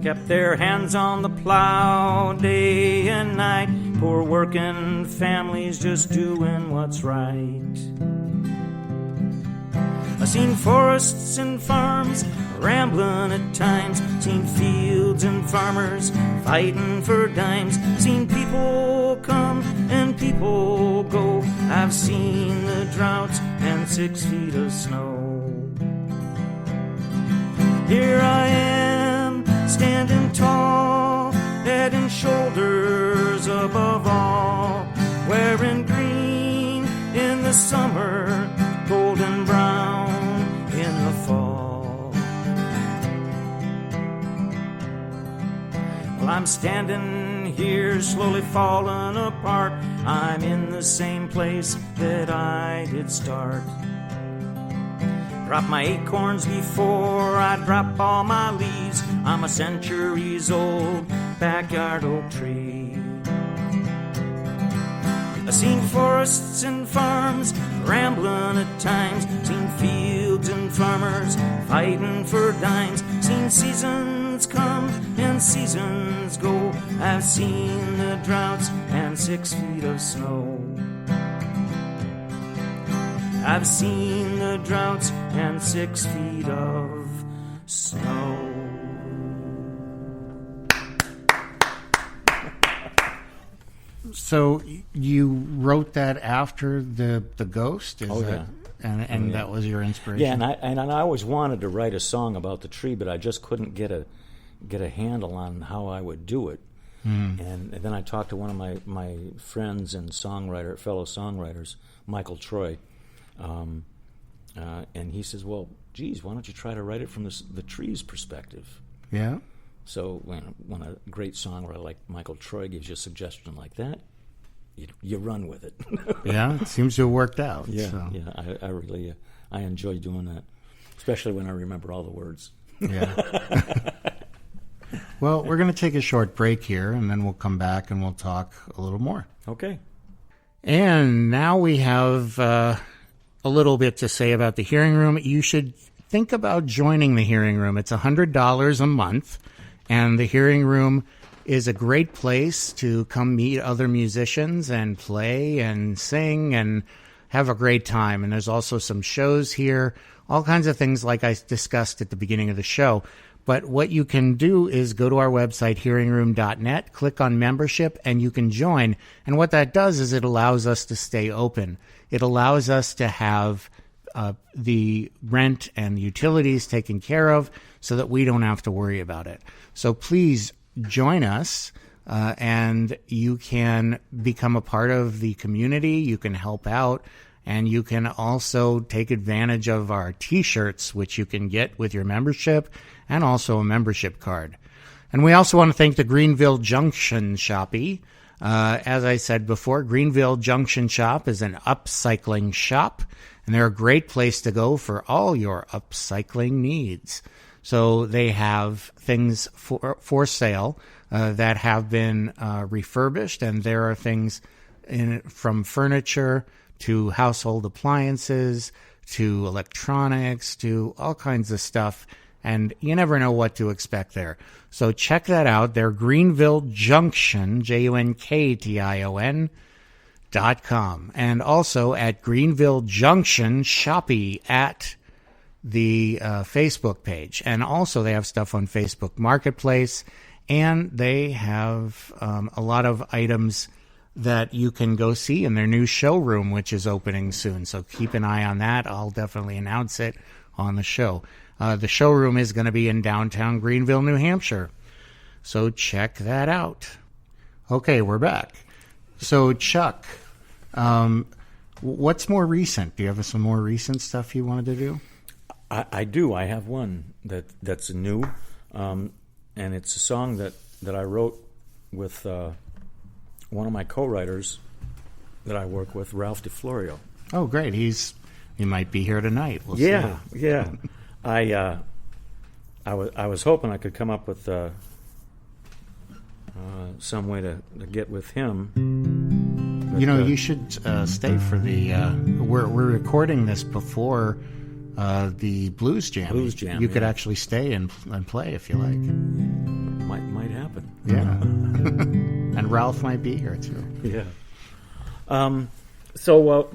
Kept their hands on the plow day and night, poor working families just doing what's right. I've seen forests and farms rambling at times, seen fields and farmers fighting for dimes, seen people come and people go. I've seen the droughts and 6 feet of snow. Here I am, standing tall, head and shoulders above all, wearing green in the summer, golden brown in the fall. Well, I'm standing here slowly falling apart, I'm in the same place that I did start. Drop my acorns before I drop all my leaves, I'm a centuries old backyard oak tree. I've seen forests and farms rambling at times, seen fields and farmers fighting for dimes, seen seasons come and seasons go. I've seen the droughts and 6 feet of snow. I've seen the droughts and 6 feet of snow. So you wrote that after the Ghost? Oh, that, yeah. And that was your inspiration? Yeah, and I always wanted to write a song about the tree, but I just couldn't get a handle on how I would do it. And then I talked to one of my friends and fellow songwriters, Michael Troy, and he says, "Well, geez, why don't you try to write it from the tree's perspective?" Yeah. So when a great songwriter like Michael Troy gives you a suggestion like that, you run with it. Yeah, it seems to have worked out. Yeah, so. yeah. I really I enjoy doing that, especially when I remember all the words. Yeah. Well, we're going to take a short break here, and then we'll come back and we'll talk a little more. Okay. And now we have a little bit to say about the Hearing Room. You should think about joining the Hearing Room. It's $100 a month, and the Hearing Room is a great place to come meet other musicians and play and sing and have a great time. And there's also some shows here, all kinds of things like I discussed at the beginning of the show. But what you can do is go to our website, hearingroom.net, click on membership, and you can join. And what that does is it allows us to stay open. It allows us to have the rent and the utilities taken care of so that we don't have to worry about it. So please join us, and you can become a part of the community. You can help out. And you can also take advantage of our T-shirts, which you can get with your membership, and also a membership card. And we also want to thank the Greenville Junction Shoppy. As I said before, Greenville Junction Shop is an upcycling shop, and they're a great place to go for all your upcycling needs. So they have things for sale that have been refurbished, and there are things from furniture to household appliances, to electronics, to all kinds of stuff, and you never know what to expect there. So check that out. They're Greenville Junction, JUNKTION.com, and also at Greenville Junction Shoppy at the Facebook page. And also they have stuff on Facebook Marketplace, and they have a lot of items that you can go see in their new showroom, which is opening soon. So keep an eye on that. I'll definitely announce it on the show. The showroom is going to be in downtown Greenville, New Hampshire. So check that out. Okay, we're back. So Chuck, what's more recent? Do you have some more recent stuff you wanted to do? I do. I have one that's new, and it's a song that I wrote with one of my co-writers that I work with, Ralph DeFlorio. Oh, great! He might be here tonight. We'll see. Yeah. I was hoping I could come up with some way to get with him. But, you should stay for the. We're recording this before the Blues Jam. You could actually stay and play if you like. Might happen. Yeah. And Ralph might be here too. Yeah. So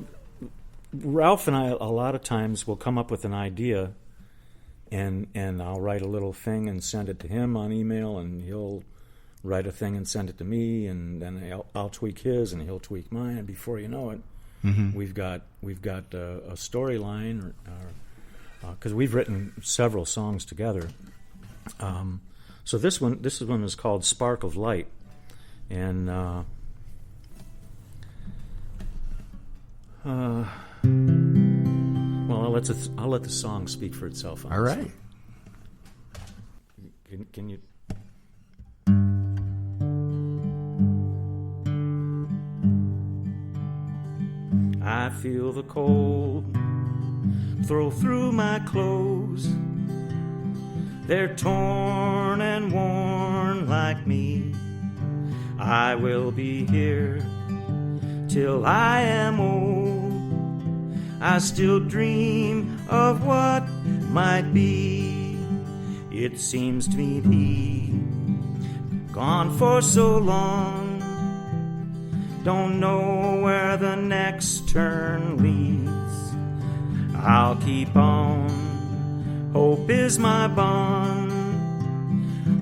Ralph and I a lot of times will come up with an idea, and I'll write a little thing and send it to him on email, and he'll write a thing and send it to me, and then I'll tweak his, and he'll tweak mine, and before you know it, we've got a storyline, because we've written several songs together. So this one is called "Spark of Light," and well, I'll let the song speak for itself. All right. Can you? I feel the cold throw through my clothes. They're torn and worn like me. I will be here till I am old. I still dream of what might be. It seems to me be gone for so long. Don't know where the next turn leads. I'll keep on. Hope is my bond.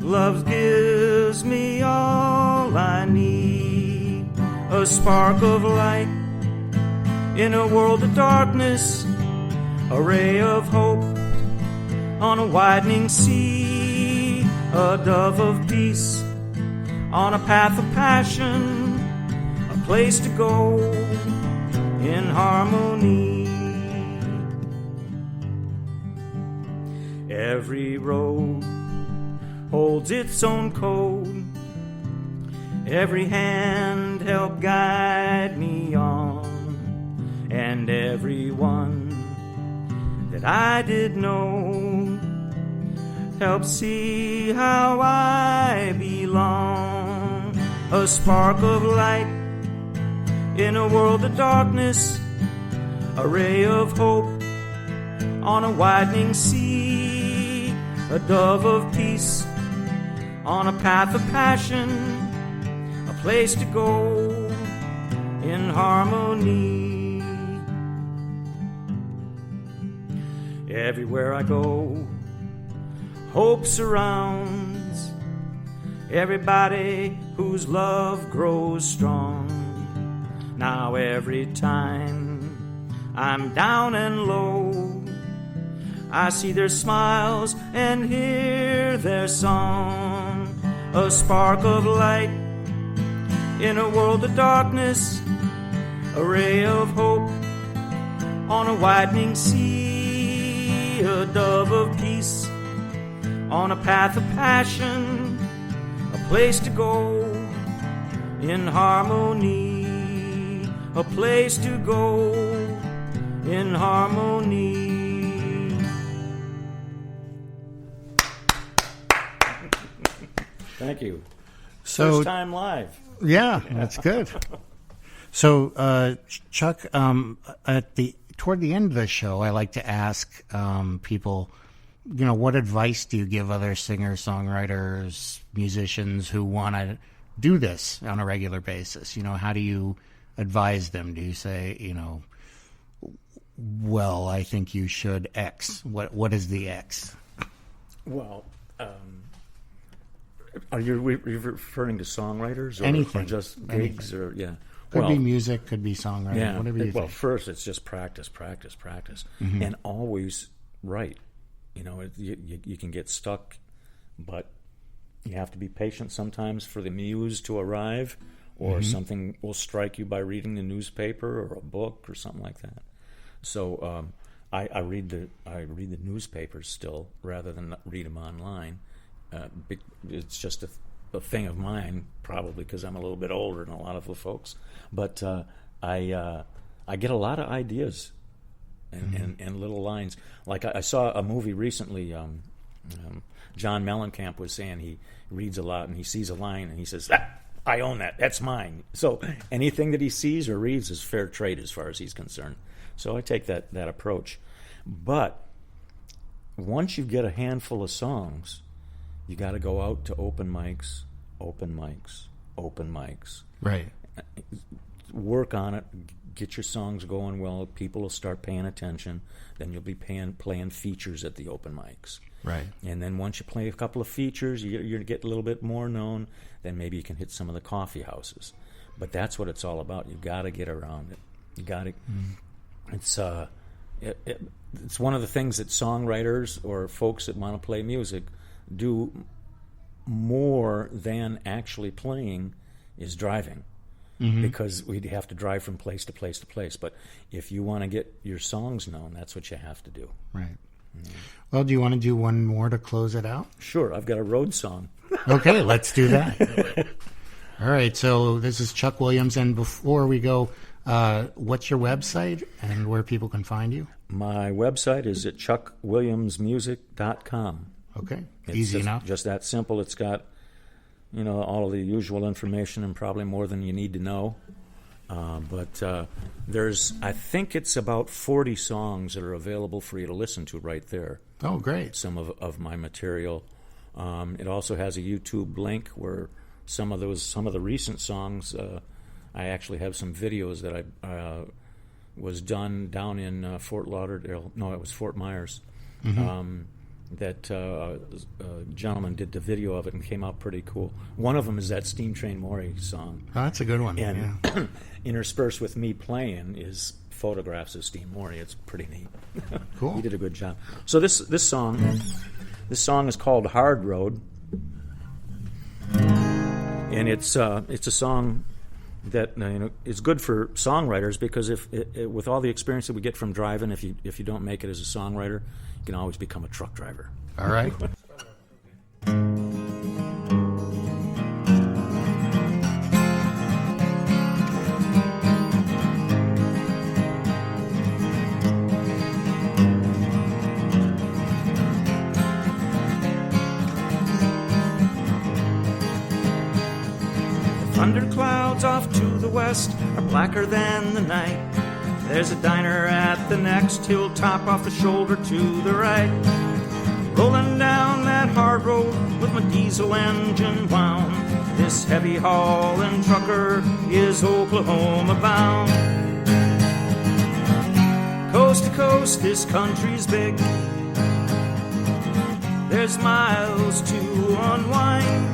Love gives me all I need. A spark of light in a world of darkness. A ray of hope on a widening sea. A dove of peace on a path of passion. A place to go in harmony. Every road holds its own code. Every hand helped guide me on. And everyone that I did know helped see how I belong. A spark of light in a world of darkness. A ray of hope on a widening sea. A dove of peace on a path of passion. A place to go in harmony. Everywhere I go, hope surrounds everybody whose love grows strong. Now every time I'm down and low, I see their smiles and hear their song. A spark of light in a world of darkness. A ray of hope on a widening sea. A dove of peace on a path of passion. A place to go in harmony. A place to go in harmony. Thank you. So, First time live. yeah, that's good. So, Chuck, toward the end of the show, I like to ask people, what advice do you give other singers, musicians who want to do this on a regular basis? How do you advise them? Do you say, well, I think you should X? What is the X? Well, are you referring to songwriters or, Anything. or just gigs? Anything. Or yeah? Could be music, could be songwriting, whatever you well, think. first it's just practice, Mm-hmm. and always write. You can get stuck, but you have to be patient sometimes for the muse to arrive, or something will strike you by reading the newspaper or a book or something like that. So I read the newspapers still rather than read them online. It's just a thing of mine, probably because I'm a little bit older than a lot of the folks. But I get a lot of ideas and little lines. Like I saw a movie recently. John Mellencamp was saying he reads a lot and he sees a line and he says, I own that. That's mine. So anything that he sees or reads is fair trade as far as he's concerned. So I take that approach. But once you get a handful of songs, you got to go out to open mics. Right. Work on it. Get your songs going well. People will start paying attention. Then you'll be playing features at the open mics. Right. And then once you play a couple of features, you get a little bit more known. Then maybe you can hit some of the coffee houses. But that's what it's all about. You got to get around it. You got to. It's one of the things that songwriters or folks that want to play music do more than actually playing is driving. Because we'd have to drive from place to place to place. But if you want to get your songs known, that's what you have to do. Right. Well, do you want to do one more to close it out? Sure. I've got a road song. Okay, let's do that. All right, so this is Chuck Williams, and before we go, what's your website and where people can find you? My website is at chuckwilliamsmusic.com. Okay, It's easy enough. Just that simple. It's got, all of the usual information and probably more than you need to know. But there's, I think it's about 40 songs that are available for you to listen to right there. Oh, great. Some of my material. It also has a YouTube link where some of the recent songs, I actually have some videos that I was done down in Fort Lauderdale. No, it was Fort Myers. That a gentleman did the video of it and came out pretty cool. One of them is that Steam Train Maury song. Oh, that's a good one. And interspersed with me playing is photographs of Steam Maury. It's pretty neat. Cool. He did a good job. So this song is called Hard Road, and it's a song that is good for songwriters because if with all the experience that we get from driving, if you don't make it as a songwriter, you can always become a truck driver. All right. Thunderclouds off to the west are blacker than the night. There's a diner at the next hilltop off the shoulder to the right. Rolling down that hard road with my diesel engine wound. This heavy hauling trucker is Oklahoma bound. Coast to coast, this country's big. There's miles to unwind.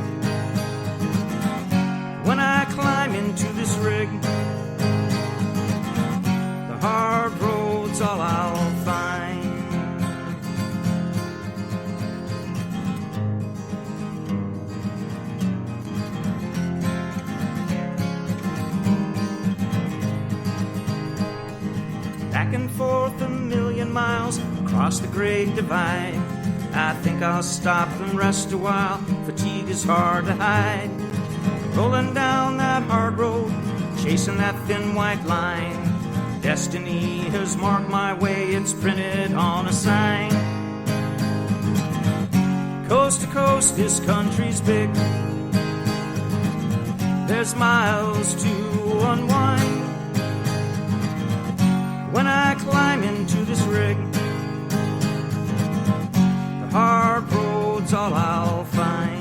When I climb into this rig, the hard road's all I'll find. Back and forth 1,000,000 miles across the Great Divide. I think I'll stop and rest a while. Fatigue is hard to hide. Rolling down that hard road, chasing that thin white line. Destiny has marked my way, it's printed on a sign. Coast to coast, this country's big. There's miles to unwind. When I climb into this rig, the hard road's all I'll find.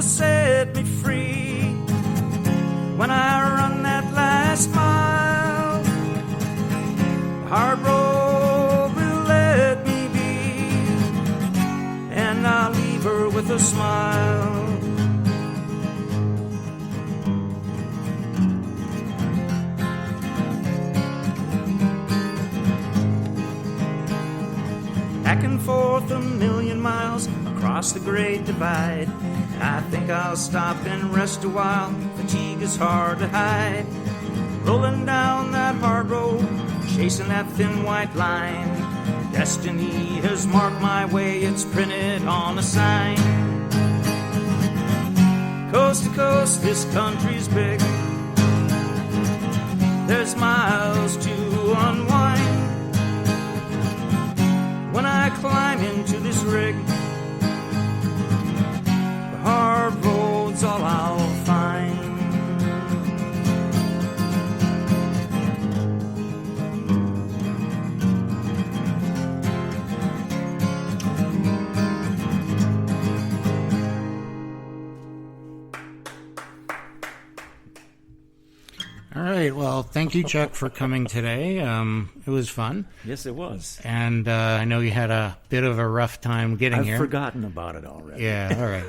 Set me free when I run that last mile. The hard road will let me be, and I'll leave her with a smile. Back and forth 1,000,000 miles across the Great Divide. I think I'll stop and rest a while. Fatigue is hard to hide. Rolling down that hard road, chasing that thin white line. Destiny has marked my way, it's printed on a sign. Coast to coast, this country's big. There's miles to unwind. When I climb into this rig, hard road's all I'll find. All right. Well, thank you, Chuck, for coming today. It was fun. Yes, it was. And I know you had a bit of a rough time getting here. I've forgotten about it already. Yeah, all right.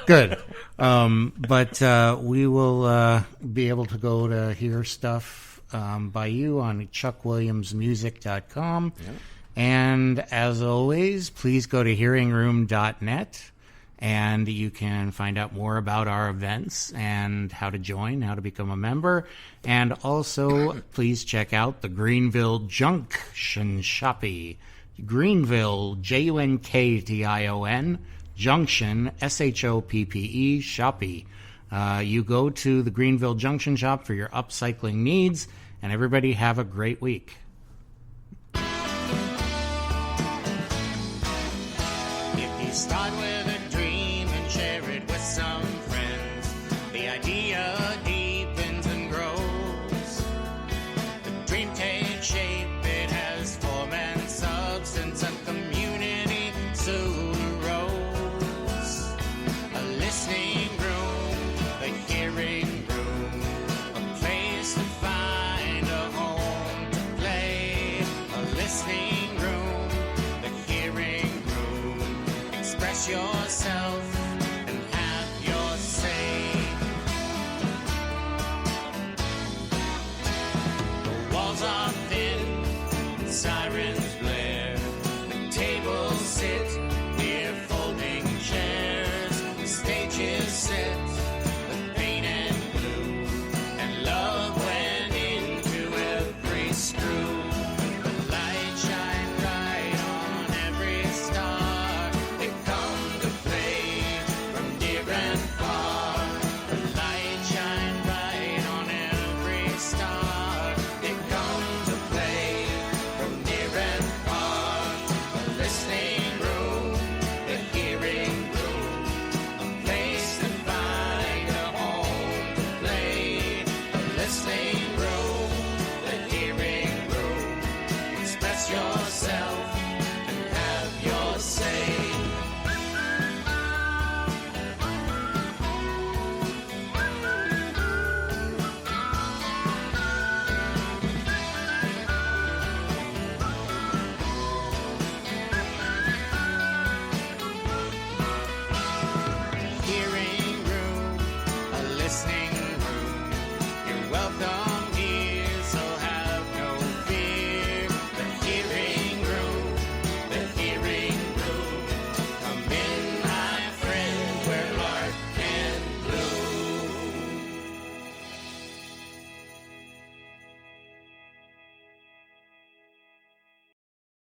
Good. But we will be able to go to hear stuff by you on chuckwilliamsmusic.com. Yeah. And as always, please go to hearingroom.net. And you can find out more about our events and how to join, how to become a member. And also, please check out the Greenville Junction Shoppy. Greenville, Junction, Junction, Shoppe, Shoppy. You go to the Greenville Junction Shop for your upcycling needs. And everybody have a great week. If you start with